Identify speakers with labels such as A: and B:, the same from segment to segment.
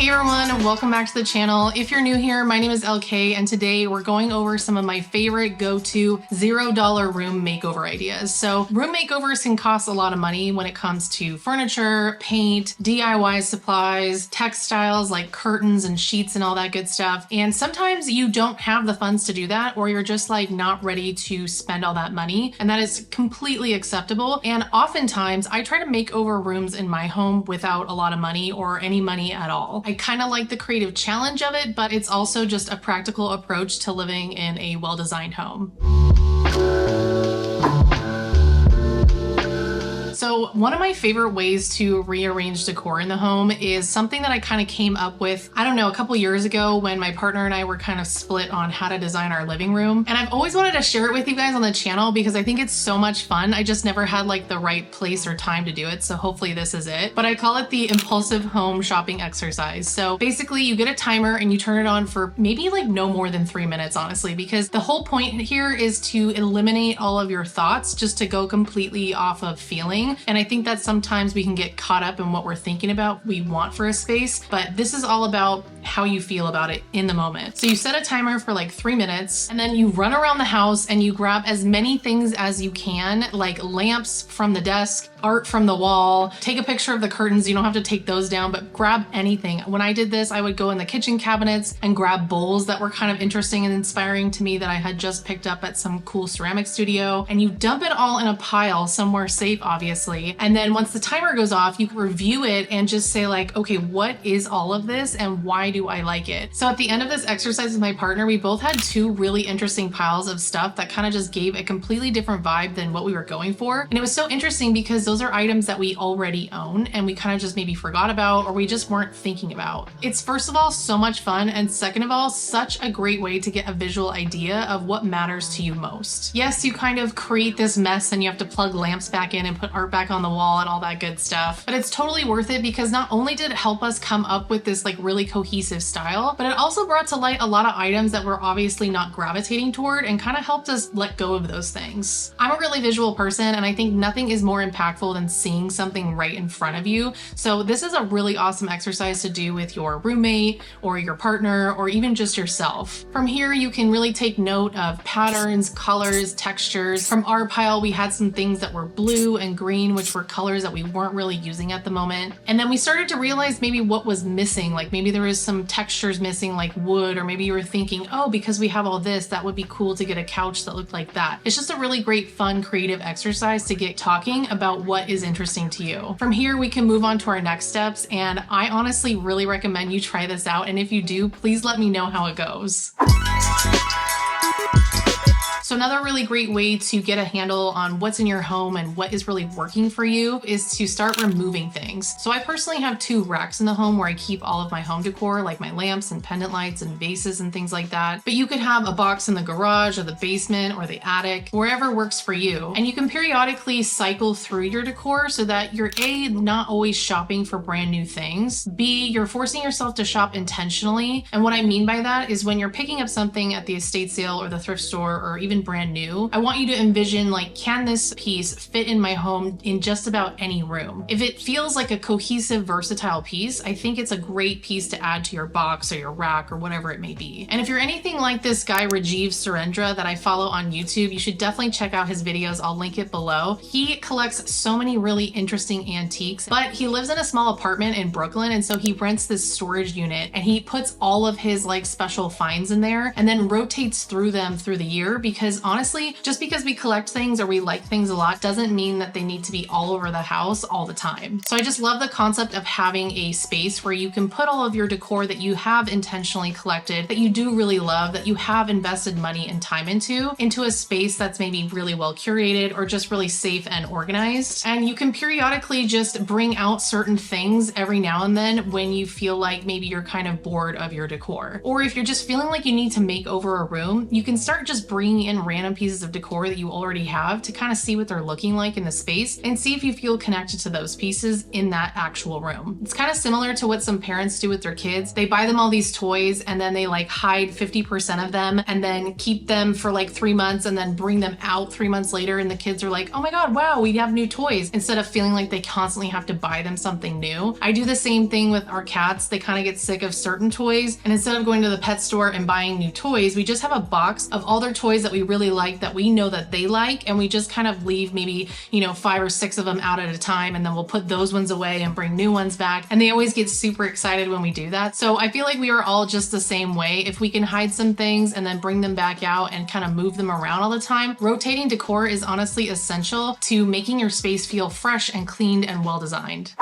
A: Hey everyone, welcome back to the channel. If you're new here, my name is LK and today we're going over some of my favorite go-to $0 room makeover ideas. So room makeovers can cost a lot of money when it comes to furniture, paint, DIY supplies, textiles like curtains and sheets and all that good stuff. And sometimes you don't have the funds to do that, or you're just like not ready to spend all that money. And that is completely acceptable. And oftentimes I try to make over rooms in my home without a lot of money or any money at all. I kind of like the creative challenge of it, but it's also just a practical approach to living in a well-designed home. So one of my favorite ways to rearrange decor in the home is something that I kind of came up with, I don't know, a couple years ago when my partner and I were kind of split on how to design our living room. And I've always wanted to share it with you guys on the channel because I think it's so much fun. I just never had like the right place or time to do it. So hopefully this is it. But I call it the impulsive home shopping exercise. So basically you get a timer and you turn it on for maybe like no more than 3 minutes, honestly, because the whole point here is to eliminate all of your thoughts, just to go completely off of feeling. And I think that sometimes we can get caught up in what we're thinking about we want for a space, but this is all about how you feel about it in the moment. So you set a timer for like 3 minutes and then you run around the house and you grab as many things as you can, like lamps from the desk, art from the wall, take a picture of the curtains. You don't have to take those down, but grab anything. When I did this, I would go in the kitchen cabinets and grab bowls that were kind of interesting and inspiring to me that I had just picked up at some cool ceramic studio. And you dump it all in a pile somewhere safe, obviously. And then once the timer goes off, you can review it and just say like, okay, what is all of this and why do I like it? So at the end of this exercise with my partner, we both had two really interesting piles of stuff that kind of just gave a completely different vibe than what we were going for. And it was so interesting because those are items that we already own and we kind of just maybe forgot about or we just weren't thinking about. It's first of all so much fun, and second of all such a great way to get a visual idea of what matters to you most. Yes, you kind of create this mess and you have to plug lamps back in and put art back on the wall and all that good stuff, but it's totally worth it because not only did it help us come up with this like really cohesive style, but it also brought to light a lot of items that we're obviously not gravitating toward and kind of helped us let go of those things. I'm a really visual person and I think nothing is more impactful than seeing something right in front of you. So this is a really awesome exercise to do with your roommate or your partner or even just yourself. From here, you can really take note of patterns, colors, textures. From our pile, we had some things that were blue and green, which were colors that we weren't really using at the moment. And then we started to realize maybe what was missing. Like maybe there was some textures missing like wood, or maybe you were thinking, oh, because we have all this, that would be cool to get a couch that looked like that. It's just a really great, fun, creative exercise to get talking about what is interesting to you. From here, we can move on to our next steps. And I honestly really recommend you try this out. And if you do, please let me know how it goes. So another really great way to get a handle on what's in your home and what is really working for you is to start removing things. So I personally have 2 racks in the home where I keep all of my home decor, like my lamps and pendant lights and vases and things like that. But you could have a box in the garage or the basement or the attic, wherever works for you. And you can periodically cycle through your decor so that you're A, not always shopping for brand new things. B, you're forcing yourself to shop intentionally. And what I mean by that is when you're picking up something at the estate sale or the thrift store or even brand new, I want you to envision like, can this piece fit in my home in just about any room? If it feels like a cohesive, versatile piece, I think it's a great piece to add to your box or your rack or whatever it may be. And if you're anything like this guy, Rajiv Surendra, that I follow on YouTube, you should definitely check out his videos. I'll link it below. He collects so many really interesting antiques, but he lives in a small apartment in Brooklyn. And so he rents this storage unit and he puts all of his like special finds in there and then rotates through them through the year, because honestly, just because we collect things or we like things a lot doesn't mean that they need to be all over the house all the time. So I just love the concept of having a space where you can put all of your decor that you have intentionally collected, that you do really love, that you have invested money and time into a space that's maybe really well curated or just really safe and organized. And you can periodically just bring out certain things every now and then when you feel like maybe you're kind of bored of your decor. Or if you're just feeling like you need to make over a room, you can start just bringing in in random pieces of decor that you already have to kind of see what they're looking like in the space and see if you feel connected to those pieces in that actual room. It's kind of similar to what some parents do with their kids. They buy them all these toys and then they like hide 50% of them and then keep them for like 3 months and then bring them out 3 months later, and the kids are like, oh my god, wow, we have new toys, instead of feeling like they constantly have to buy them something new. I do the same thing with our cats. They kind of get sick of certain toys, and instead of going to the pet store and buying new toys, we just have a box of all their toys that we really like, that we know that they like, and we just kind of leave maybe, 5 or 6 of them out at a time, and then we'll put those ones away and bring new ones back, and they always get super excited when we do that. So I feel like we are all just the same way. If we can hide some things and then bring them back out and kind of move them around all the time, rotating decor is honestly essential to making your space feel fresh and cleaned and well designed.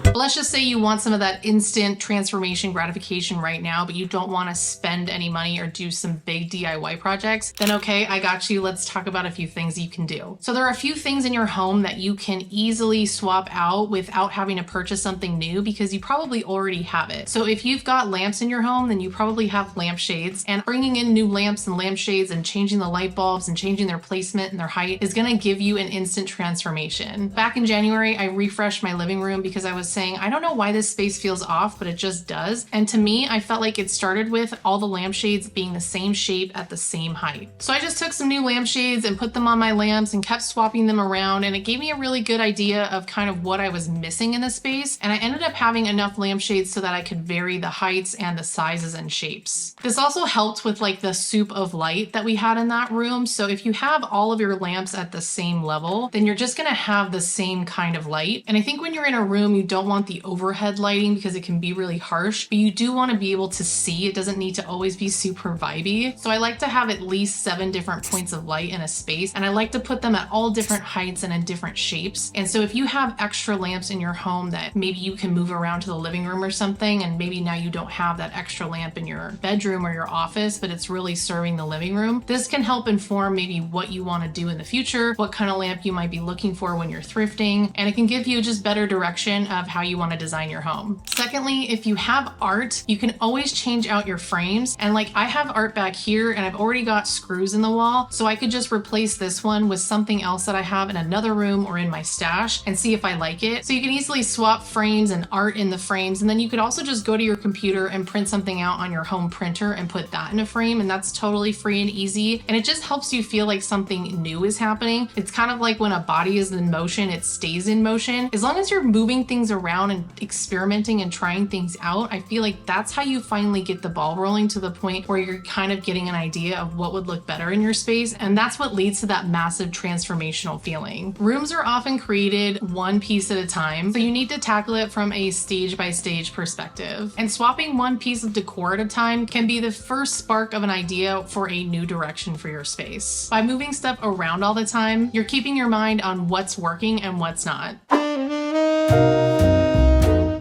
A: But let's just say you want some of that instant transformation gratification right now, but you don't want to spend any money or do some big DIY projects. Then okay, I got you. Let's talk about a few things you can do. So there are a few things in your home that you can easily swap out without having to purchase something new, because you probably already have it. So if you've got lamps in your home, then you probably have lampshades, and bringing in new lamps and lampshades and changing the light bulbs and changing their placement and their height is going to give you an instant transformation. Back in January, I refreshed my living room because I was saying, I don't know why this space feels off, but it just does. And to me, I felt like it started with all the lampshades being the same shape at the same height. So I just took some new lampshades and put them on my lamps and kept swapping them around, and it gave me a really good idea of kind of what I was missing in the space. And I ended up having enough lampshades so that I could vary the heights and the sizes and shapes. This also helped with like the soup of light that we had in that room. So if you have all of your lamps at the same level, then you're just gonna have the same kind of light. And I think when you're in a room, you don't want the overhead lighting because it can be really harsh, but you do want to be able to see. It doesn't need to always be super vibey. So I like to have at least 7 different points of light in a space, and I like to put them at all different heights and in different shapes. And so if you have extra lamps in your home that maybe you can move around to the living room or something, and maybe now you don't have that extra lamp in your bedroom or your office, but it's really serving the living room, this can help inform maybe what you want to do in the future, what kind of lamp you might be looking for when you're thrifting, and it can give you just better direction of how you want to design your home. Secondly, if you have art, you can always change out your frames. And like I have art back here and I've already got screws in the wall, so I could just replace this one with something else that I have in another room or in my stash and see if I like it. So you can easily swap frames and art in the frames, and then you could also just go to your computer and print something out on your home printer and put that in a frame, and that's totally free and easy, and it just helps you feel like something new is happening. It's kind of like when a body is in motion, it stays in motion. As long as you're moving things around and experimenting and trying things out, I feel like that's how you finally get the ball rolling to the point where you're kind of getting an idea of what would look better in your space, and that's what leads to that massive transformational feeling. Rooms are often created one piece at a time, so you need to tackle it from a stage by stage perspective, and swapping one piece of decor at a time can be the first spark of an idea for a new direction for your space. By moving stuff around all the time, you're keeping your mind on what's working and what's not.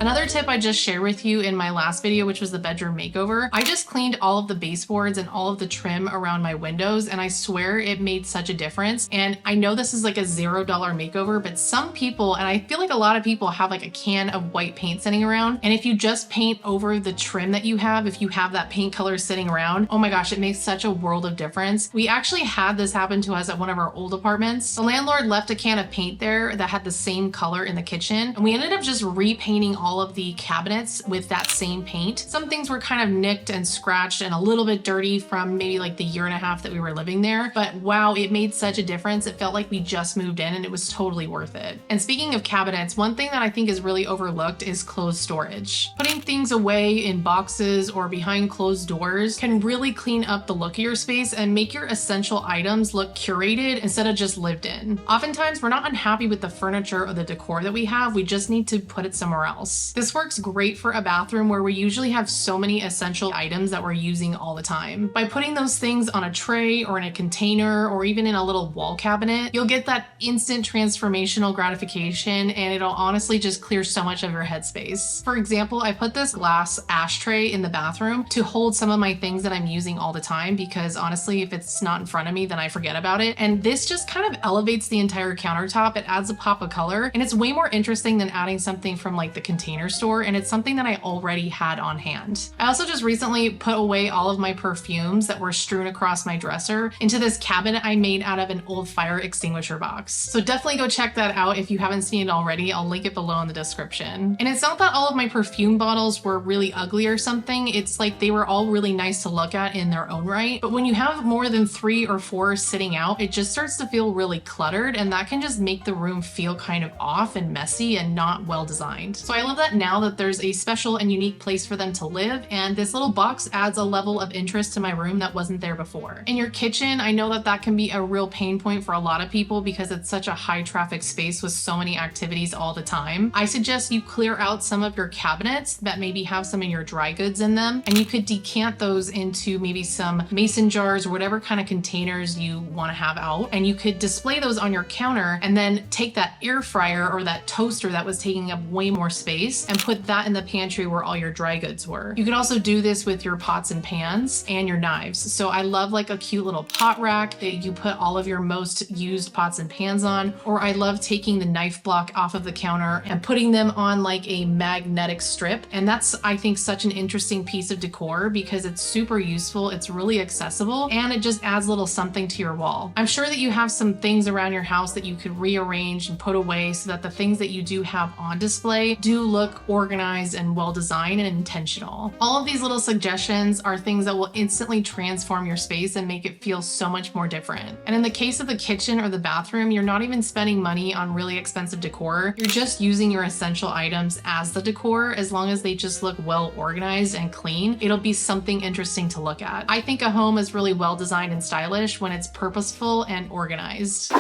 A: Another tip I just shared with you in my last video, which was the bedroom makeover, I just cleaned all of the baseboards and all of the trim around my windows, and I swear it made such a difference. And I know this is like a $0 makeover, but some people, and I feel like a lot of people, have like a can of white paint sitting around, and if you just paint over the trim that you have, if you have that paint color sitting around, oh my gosh, it makes such a world of difference. We actually had this happen to us at one of our old apartments. The landlord left a can of paint there that had the same color in the kitchen, and we ended up just repainting all of the cabinets with that same paint. Some things were kind of nicked and scratched and a little bit dirty from maybe like the 1.5 years that we were living there, but wow, it made such a difference. It felt like we just moved in, and it was totally worth it. And speaking of cabinets, one thing that I think is really overlooked is closed storage. Putting things away in boxes or behind closed doors can really clean up the look of your space and make your essential items look curated instead of just lived in. Oftentimes, we're not unhappy with the furniture or the decor that we have, we just need to put it somewhere else. This works great for a bathroom where we usually have so many essential items that we're using all the time. By putting those things on a tray or in a container or even in a little wall cabinet, you'll get that instant transformational gratification, and it'll honestly just clear so much of your headspace. For example, I put this glass ashtray in the bathroom to hold some of my things that I'm using all the time, because honestly, if it's not in front of me, then I forget about it. And this just kind of elevates the entire countertop. It adds a pop of color, and it's way more interesting than adding something from like the container container store, and it's something that I already had on hand. I also just recently put away all of my perfumes that were strewn across my dresser into this cabinet I made out of an old fire extinguisher box. So definitely go check that out if you haven't seen it already. I'll link it below in the description. And it's not that all of my perfume bottles were really ugly or something. It's like they were all really nice to look at in their own right. But when you have more than 3 or 4 sitting out, it just starts to feel really cluttered, and that can just make the room feel kind of off and messy and not well designed. So I love that now that there's a special and unique place for them to live, and this little box adds a level of interest to my room that wasn't there before. In your kitchen, I know that that can be a real pain point for a lot of people because it's such a high traffic space with so many activities all the time. I suggest you clear out some of your cabinets that maybe have some of your dry goods in them, and you could decant those into maybe some mason jars or whatever kind of containers you want to have out, and you could display those on your counter and then take that air fryer or that toaster that was taking up way more space and put that in the pantry where all your dry goods were. You could also do this with your pots and pans and your knives. So I love like a cute little pot rack that you put all of your most used pots and pans on, or I love taking the knife block off of the counter and putting them on like a magnetic strip. And that's, I think, such an interesting piece of decor because it's super useful, it's really accessible, and it just adds a little something to your wall. I'm sure that you have some things around your house that you could rearrange and put away so that the things that you do have on display do look organized and well designed and intentional. All of these little suggestions are things that will instantly transform your space and make it feel so much more different. And in the case of the kitchen or the bathroom, you're not even spending money on really expensive decor. You're just using your essential items as the decor. As long as they just look well organized and clean, it'll be something interesting to look at. I think a home is really well designed and stylish when it's purposeful and organized.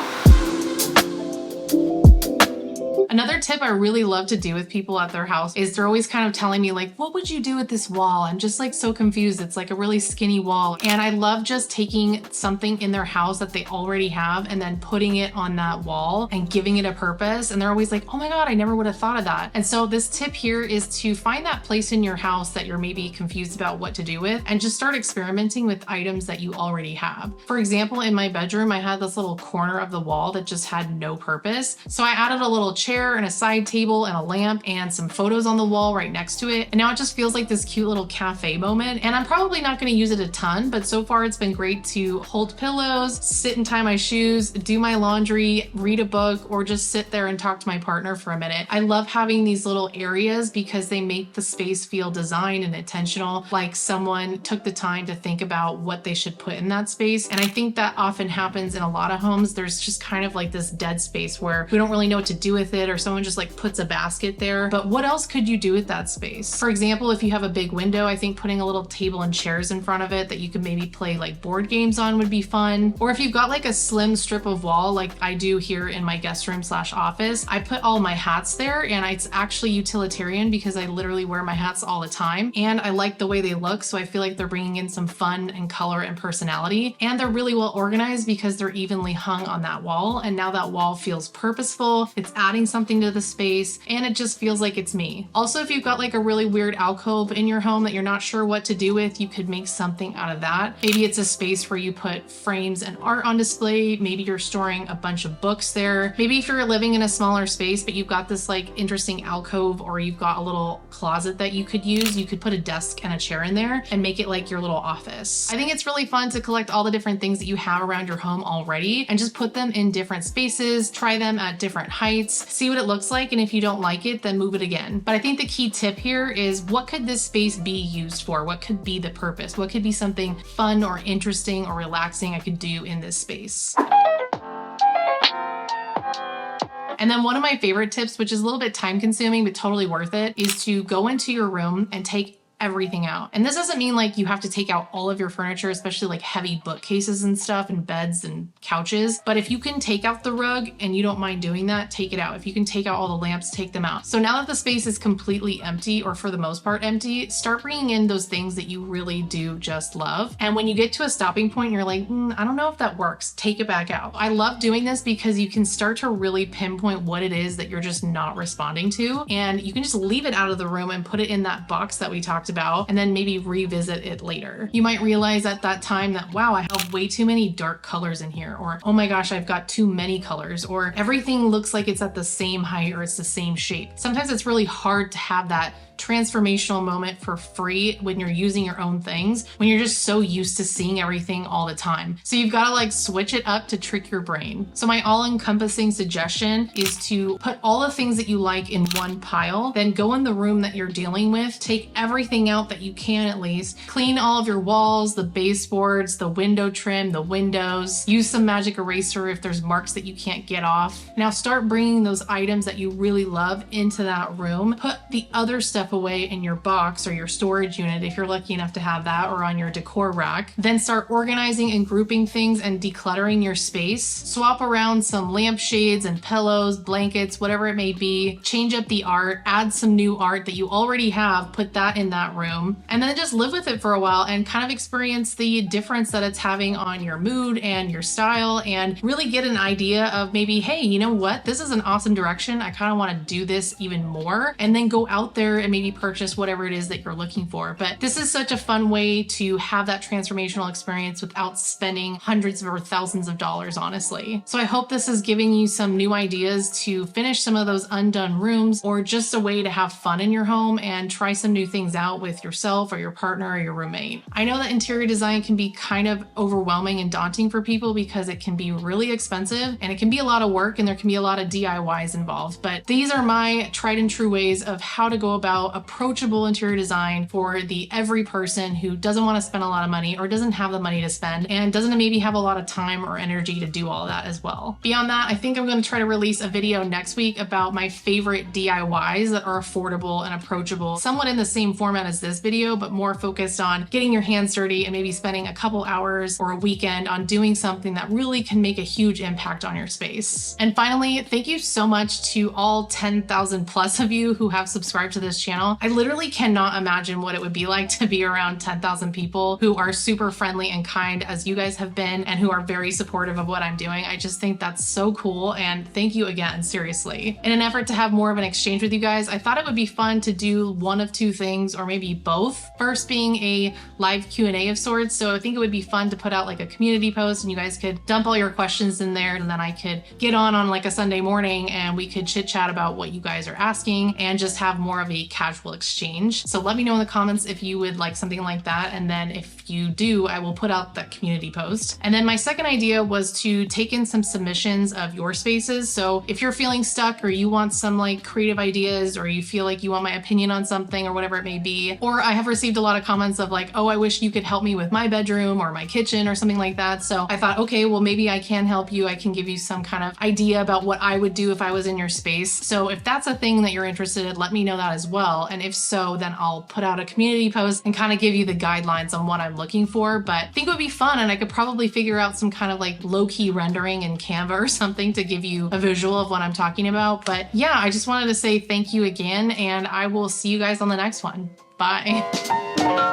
A: Another tip I really love to do with people at their house is they're always kind of telling me like, what would you do with this wall? I'm just like so confused. It's like a really skinny wall. And I love just taking something in their house that they already have and then putting it on that wall and giving it a purpose. And they're always like, oh my God, I never would have thought of that. And so this tip here is to find that place in your house that you're maybe confused about what to do with and just start experimenting with items that you already have. For example, in my bedroom, I had this little corner of the wall that just had no purpose. So I added a little chair and a side table and a lamp and some photos on the wall right next to it. And now it just feels like this cute little cafe moment. And I'm probably not going to use it a ton, but so far it's been great to hold pillows, sit and tie my shoes, do my laundry, read a book, or just sit there and talk to my partner for a minute. I love having these little areas because they make the space feel designed and intentional, like someone took the time to think about what they should put in that space. And I think that often happens in a lot of homes. There's just kind of like this dead space where we don't really know what to do with it, or someone just like puts a basket there. But what else could you do with that space? For example, if you have a big window, I think putting a little table and chairs in front of it that you could maybe play like board games on would be fun. Or if you've got like a slim strip of wall like I do here in my guest room / office, I put all my hats there, and it's actually utilitarian because I literally wear my hats all the time and I like the way they look, so I feel like they're bringing in some fun and color and personality, and they're really well organized because they're evenly hung on that wall, and now that wall feels purposeful, it's adding something to the space, and it just feels like it's me. Also, if you've got like a really weird alcove in your home that you're not sure what to do with, you could make something out of that. Maybe it's a space where you put frames and art on display. Maybe you're storing a bunch of books there. Maybe if you're living in a smaller space, but you've got this like interesting alcove, or you've got a little closet that you could use, you could put a desk and a chair in there and make it like your little office. I think it's really fun to collect all the different things that you have around your home already and just put them in different spaces, try them at different heights, see what it looks like, and if you don't like it, then move it again. But I think the key tip here is, what could this space be used for? What could be the purpose? What could be something fun or interesting or relaxing I could do in this space? And then one of my favorite tips, which is a little bit time consuming but totally worth it, is to go into your room and take everything out. And this doesn't mean like you have to take out all of your furniture, especially like heavy bookcases and stuff and beds and couches. But if you can take out the rug and you don't mind doing that, take it out. If you can take out all the lamps, take them out. So now that the space is completely empty, or for the most part empty, start bringing in those things that you really do just love. And when you get to a stopping point, you're like, I don't know if that works, take it back out. I love doing this because you can start to really pinpoint what it is that you're just not responding to. And you can just leave it out of the room and put it in that box that we talked talked about and then maybe revisit it later. You might realize at that time that, wow, I have way too many dark colors in here, or oh my gosh, I've got too many colors, or everything looks like it's at the same height or it's the same shape. Sometimes it's really hard to have that transformational moment for free when you're using your own things, when you're just so used to seeing everything all the time. So you've got to like switch it up to trick your brain. So my all-encompassing suggestion is to put all the things that you like in one pile, then go in the room that you're dealing with, take everything out that you can at least, clean all of your walls, the baseboards, the window trim, the windows, use some magic eraser if there's marks that you can't get off. Now start bringing those items that you really love into that room. Put the other stuff away in your box or your storage unit if you're lucky enough to have that, or on your decor rack. Then start organizing and grouping things and decluttering your space. Swap around some lampshades and pillows, blankets, whatever it may be. Change up the art, add some new art that you already have, put that in that room, and then just live with it for a while and kind of experience the difference that it's having on your mood and your style, and really get an idea of maybe, hey, you know what? This is an awesome direction. I kind of want to do this even more, and then go out there and maybe purchase whatever it is that you're looking for. But this is such a fun way to have that transformational experience without spending hundreds or thousands of dollars, honestly. So I hope this is giving you some new ideas to finish some of those undone rooms, or just a way to have fun in your home and try some new things out with yourself or your partner or your roommate. I know that interior design can be kind of overwhelming and daunting for people because it can be really expensive and it can be a lot of work and there can be a lot of DIYs involved. But these are my tried and true ways of how to go about approachable interior design for the every person who doesn't want to spend a lot of money or doesn't have the money to spend and doesn't maybe have a lot of time or energy to do all of that as well. Beyond that, I think I'm going to try to release a video next week about my favorite DIYs that are affordable and approachable, somewhat in the same format as this video, but more focused on getting your hands dirty and maybe spending a couple hours or a weekend on doing something that really can make a huge impact on your space. And finally, thank you so much to all 10,000 plus of you who have subscribed to this channel. I literally cannot imagine what it would be like to be around 10,000 people who are super friendly and kind as you guys have been, and who are very supportive of what I'm doing. I just think that's so cool, and thank you again, seriously. In an effort to have more of an exchange with you guys, I thought it would be fun to do one of two things, or maybe both. First being a live Q&A of sorts, so I think it would be fun to put out like a community post and you guys could dump all your questions in there, and then I could get on like a Sunday morning and we could chit chat about what you guys are asking and just have more of a casual exchange. So let me know in the comments if you would like something like that, and then if you do, I will put out that community post. And then my second idea was to take in some submissions of your spaces. So if you're feeling stuck, or you want some like creative ideas, or you feel like you want my opinion on something or whatever it may be, or I have received a lot of comments of like, oh, I wish you could help me with my bedroom or my kitchen or something like that. So I thought, okay, well, maybe I can help you. I can give you some kind of idea about what I would do if I was in your space. So if that's a thing that you're interested in, let me know that as well. And if so, then I'll put out a community post and kind of give you the guidelines on what I'm looking for. But I think it would be fun, and I could probably figure out some kind of like low-key rendering in Canva or something to give you a visual of what I'm talking about. But yeah, I just wanted to say thank you again, and I will see you guys on the next one. Bye.